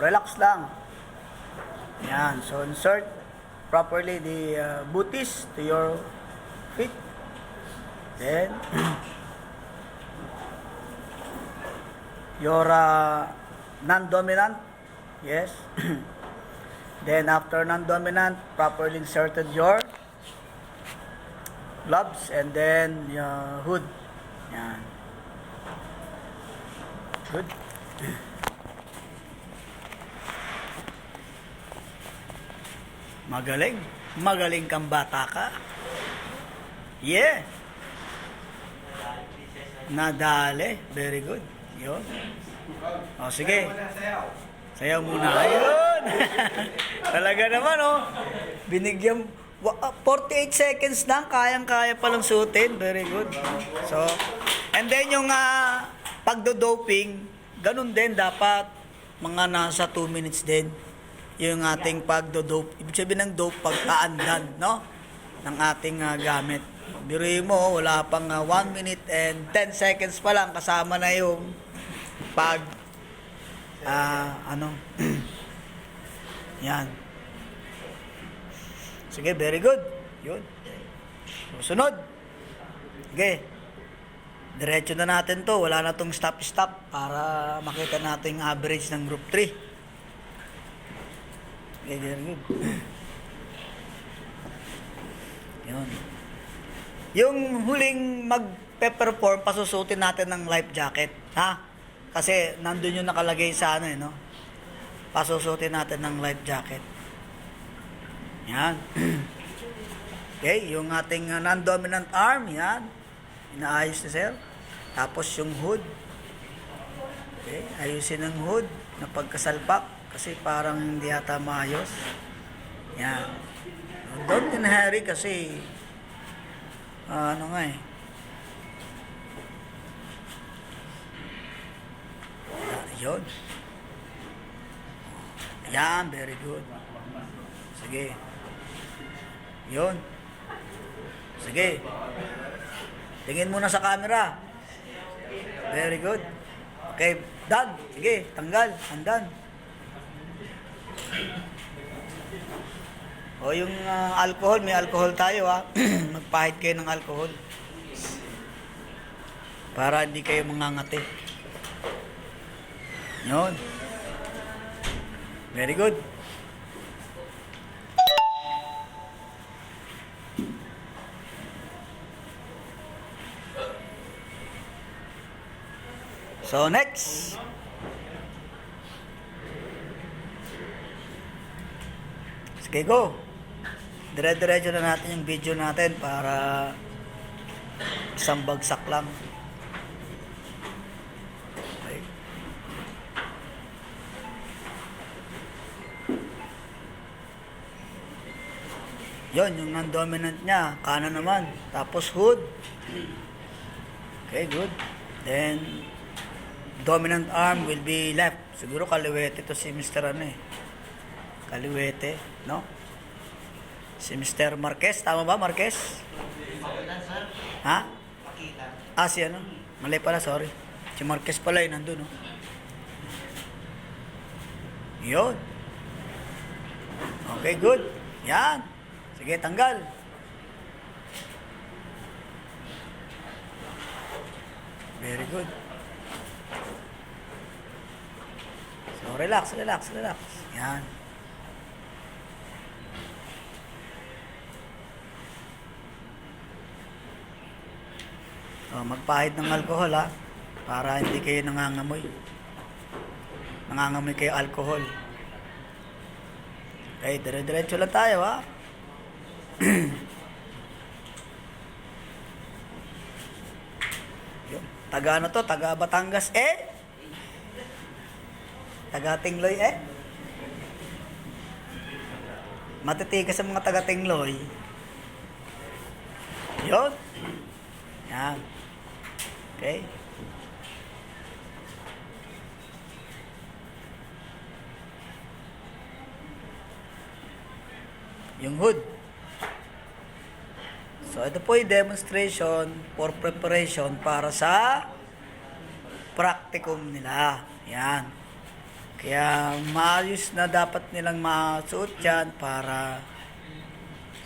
relax lang. Yan. So, insert properly the booties to your feet. Then, your non-dominant. Yes. Then, after non-dominant, properly inserted your gloves and then your hood. Yan. Good. Magaling. Magaling kang bata ka. Yeah. Nadali. Very good. Yun. O, sige. Sayaw muna. Ayun. Talaga naman, oh. Binigyan 48 seconds lang. Kayang-kaya palang suotin. Very good. So, and then yung pagdo-doping, ganun din dapat mga nasa 2 minutes din yung ating pagdo-dope. Ibig sabihin ng dope, pagkaandan, no? Ng ating gamit. Biruin mo, wala pang 1 minute and 10 seconds pa lang kasama na yung pag yan. Sige, very good. Yun. Susunod. Sige. Diretso na natin to. Wala na tong stop-stop para makita natin yung average ng group 3. Okay, very good. Yun. Yung huling mag-perform, pasusutin natin ng life jacket. Ha? Kasi nandun yung nakalagay sa no? Pasusutin natin ng life jacket. Yan. Okay, yung ating non-dominant arm, yan. Inaayos na sir. Tapos yung hood. Okay, ayusin ang hood na pagkasalpak kasi parang hindi yata maayos. Yan. Don't in a hurry kasi yun. Yan, very good. Sige. Yun. Sige. Tingin muna sa camera. Very good. Okay, done. Sige, tanggal. Andan. O yung alcohol, may alcohol tayo ha. Magpahid kayo ng alcohol. Para hindi kayo mangangati. Yun. Very good. So, next. Sige, go. Dire-diretso na natin yung video natin para isang bagsak lang. Okay. Yun, yung non-dominant niya. Kanan naman. Tapos hood. Okay, good. Then, dominant arm will be left. Siguro kaliwete to si Mr. Kaliwete, no? Si Mr. Marquez. Tama ba, Marquez? Ha? Si Mali pala, sorry. Si Marquez pala yun, nandun, no? Yun. Okay, good. Yan. Sige, tanggal. Very good. So, relax. Yan. So, magpahid ng alcohol, ha. Para hindi kayo nangangamoy. Nangangamoy kayo alcohol. Okay, dire-diretso lang tayo, ha. Taga to? Taga Batangas, Taga Tingloy, Matitigas sa mga taga Tingloy. Yun. Yan. Okay. Yung hood. So, ito po yung demonstration for preparation para sa practicum nila. Yan. Kaya maayos na dapat nilang masuot yan para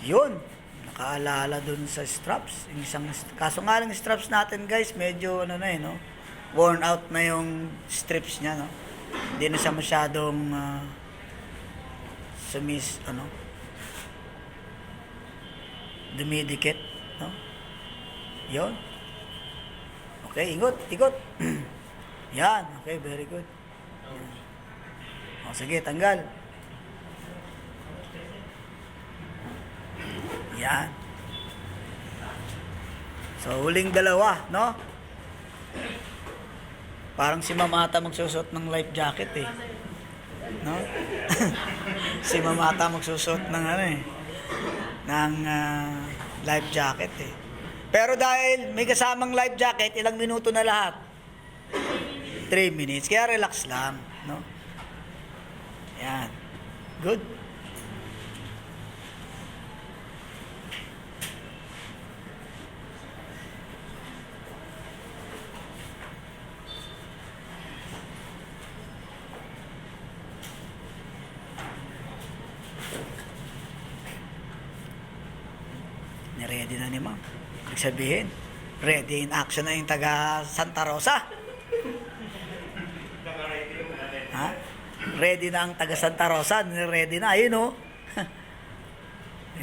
yun, nakaalala dun sa straps. Yung isang, kaso nga lang straps natin guys, medyo ano na eh, no? Worn out na yung strips niya, no? Hindi na siya masyadong dumidikit, no? Yun. Okay, ikot. Yan, okay, very good. Yan. O, sige, tanggal. Yan. So, huling dalawa, no? Parang si Mamata magsusot ng life jacket eh. No? Si Mamata magsusot ng life jacket eh. Pero dahil may kasamang life jacket, ilang minuto na lahat? 3 minutes. Kaya relax lang, no? Yan. Good. Ready na ni ma'am. Ibig sabihin, ready in action na yung taga Santa Rosa. Ha? Ready na ang taga Santa Rosa. Ready na. Ayun o.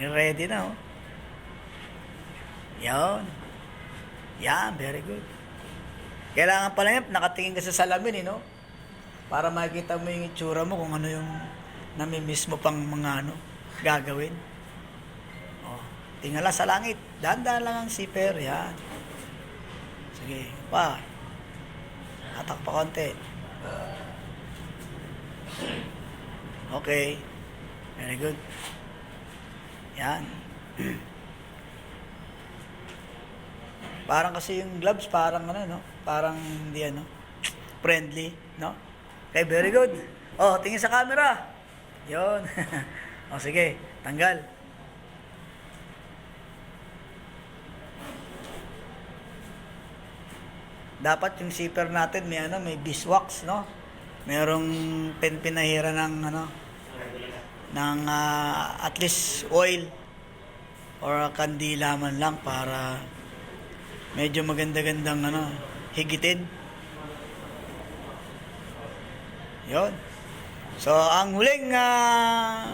Ready na o. Yan. Yan. Very good. Kailangan pala yan, nakatingin ka sa salamin no? Para makikita mo yung itsura mo kung ano yung namimiss mo pang mga gagawin. Tingala sa langit. Dahan-dahan lang ang zipper. Yan. Sige. Pa. Hatak pa konti. Okay. Very good. Yan. Parang kasi yung gloves, parang no? Parang hindi friendly, no? Okay, very good. Oh, tingin sa camera. Yon. O, sige. Tanggal. Dapat yung zipper natin may beeswax, no? Merong pinahira ng at least oil or kandila man lang para medyo maganda-gandang higitin. Yon. So ang huling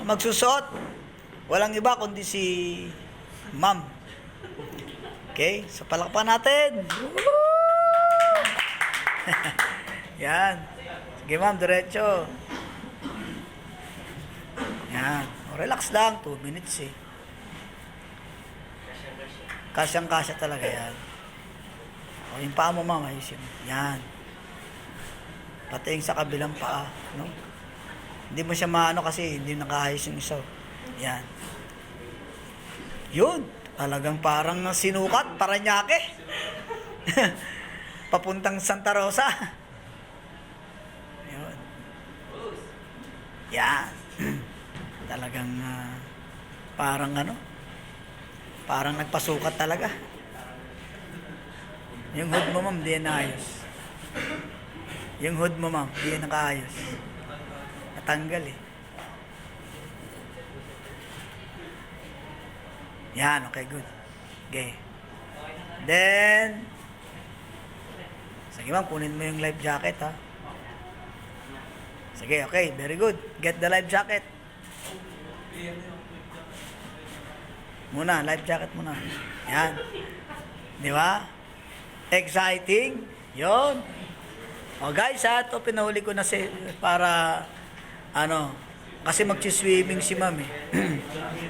magsusuot, walang iba kundi si Ma'am. Okay, so palakpan natin. Yan. Sige ma'am, diretso. Yan. O, relax lang. 2 minutes eh. Kasyang-kasya talaga yan. O, yung paa mo ma'am, ayusin. Yan. Pati yung sa kabilang paa. No? Hindi mo siya kasi hindi nakaayos yung isa. Yan. Yun. Talagang parang sinukat. Paranaque. Papuntang Santa Rosa. Yun. Yan. Talagang parang parang nagpasukat talaga. Yung hood mo ma'am, di naayos. Yung hood mo ma'am, di nakaayos. Natanggal eh. Yan, okay, good. Okay. Then, sige ma'am, kunin mo yung life jacket ha. Sige, okay, very good. Get the life jacket. Muna, life jacket muna. Yan. Di ba? Exciting. Yon. O guys ito pinahuli ko na para kasi magsiswimming si ma'am eh.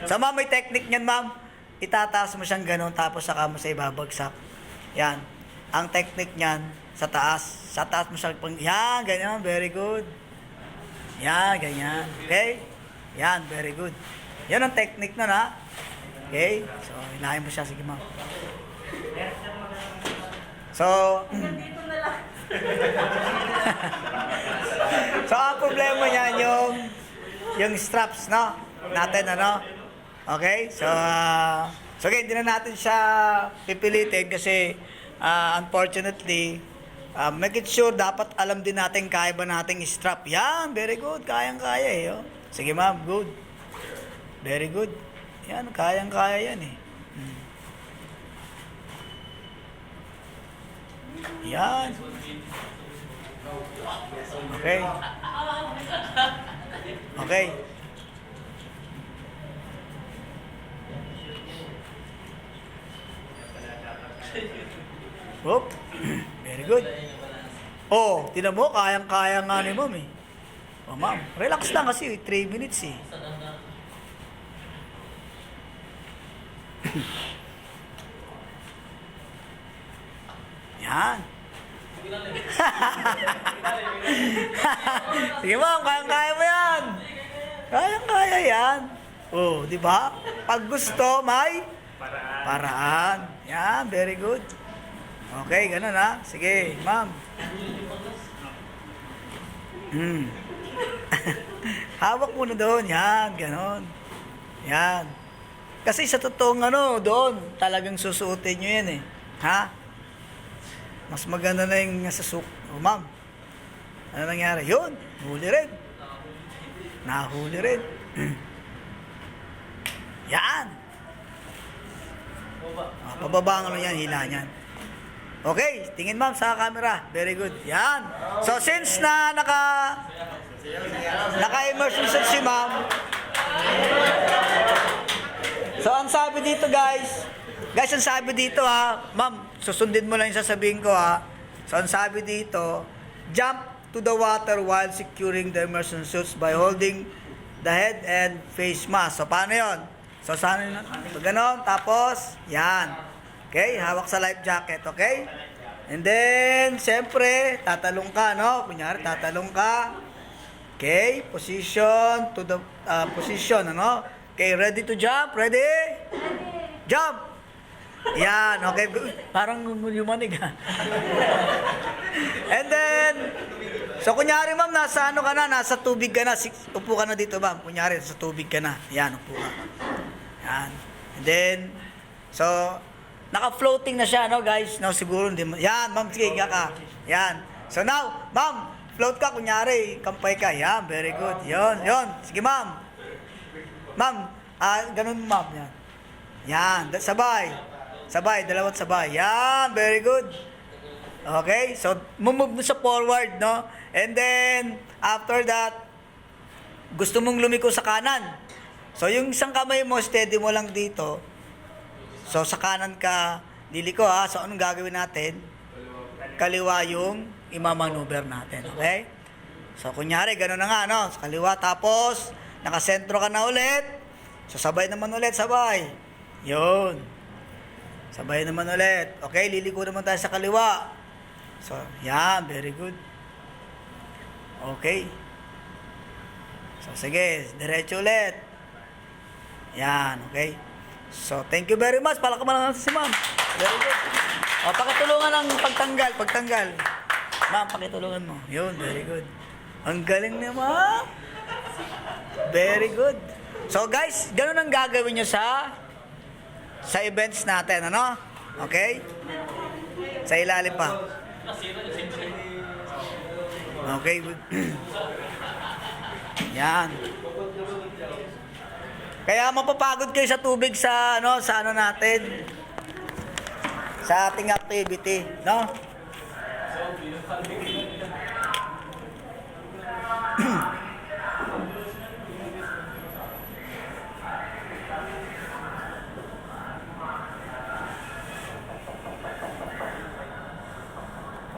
Sa ma'am, may technique niyan ma'am. Itataas mo siyang ganun tapos saka mo sa ibabagsak. Yan. Ang technique niyan, sa taas. Sa taas mo siya yan, ganyan, very good. Yan, ganyan. Okay? Yan, very good. Yan ang technique na Okay? So, hilahin mo siya. Sige, ma'am. So, so, ang problema niya yung straps, no? Natin, Okay? So, okay, hindi na natin siya pipilitin kasi unfortunately, Make it sure, dapat alam din natin kaya ba nating strap. Yan, very good. Kayang-kaya eh. Oh. Sige ma'am, good. Very good. Yan, kayang-kaya yan eh. Yan. Okay. Okay. Whoop. Very good. Oh, tinan mo, kayang-kaya nga ni ma'am eh. Oh, ma'am, relax lang kasi 3 minutes eh. Yan. Sige ma'am, kayang-kaya mo yan. Kayang-kaya yan. Oh, di ba? Pag gusto, may paraan. Yan, very good. Okay, ganun ha. Sige, ma'am. Hawak mo na doon. Yan, ganun. Yan. Kasi sa totoong doon, talagang susuotin nyo yan eh. Ha? Mas maganda na yung nasa oh, ma'am. Ano nangyari? Yun, huli rin. Nahuli rin. Yan. Pababa ang yan, hila niyan. Okay, tingin ma'am sa camera. Very good. Yan. So since na naka-immersion si ma'am. So ang sabi dito guys, ang sabi dito ha, ma'am, susundin mo lang yung sasabihin ko ha. So ang sabi dito, jump to the water while securing the immersion suits by holding the head and face mask. So paano yon? So sana yun? So ganon, tapos, yan. Okay, hawak sa life jacket, okay? And then, siyempre, tatalong ka, no? Kunyari, tatalong ka. Okay, position to the position, ano? Okay, ready to jump? Ready? Jump! Yan, okay. Parang yumanig, ha? And then, so kunyari, ma'am, nasa ano ka na? Nasa tubig ka na. Upo ka na dito, ma'am. Kunyari, nasa tubig ka na. Yan, upo ka. Yan. And then, so, naka-floating na siya, no, guys? No, siguro hindi mo. Yan, ma'am, sige, higa ka. Yan. So now, ma'am, float ka, kunyari, kampay ka. Yan, very good. Yon. Sige, ma'am. Ma'am, ganun, ma'am. Yan. Yan, sabay, dalawat sabay. Yan, very good. Okay, so, move mo sa forward, no? And then, after that, gusto mong lumiko sa kanan. So, yung isang kamay mo, steady mo lang dito. So, sa kanan ka, liliko ha. So, anong gagawin natin? Kaliwa yung imamanuver natin. Okay? So, kunyari, gano'n na nga, no? Sa kaliwa, tapos, nakasentro ka na ulit. So, sabay naman ulit, sabay. Yun. Sabay naman ulit. Okay, liliko naman tayo sa kaliwa. So, yan, very good. Okay. So, sige, diretso ulit. Yan, okay. So, thank you very much. Palakaman lang natin si ma'am. Very good. O, pakitulungan ang pagtanggal. Ma'am, pakitulungan mo. Yun, very good. Ang galing niya, ma'am. Very good. So, guys, ganun ang gagawin nyo sa events natin, ano? Okay? Sa ilalim pa. Okay, good. Yan. Kaya mapapagod kayo sa tubig sa ano natin. Sa ating activity, no?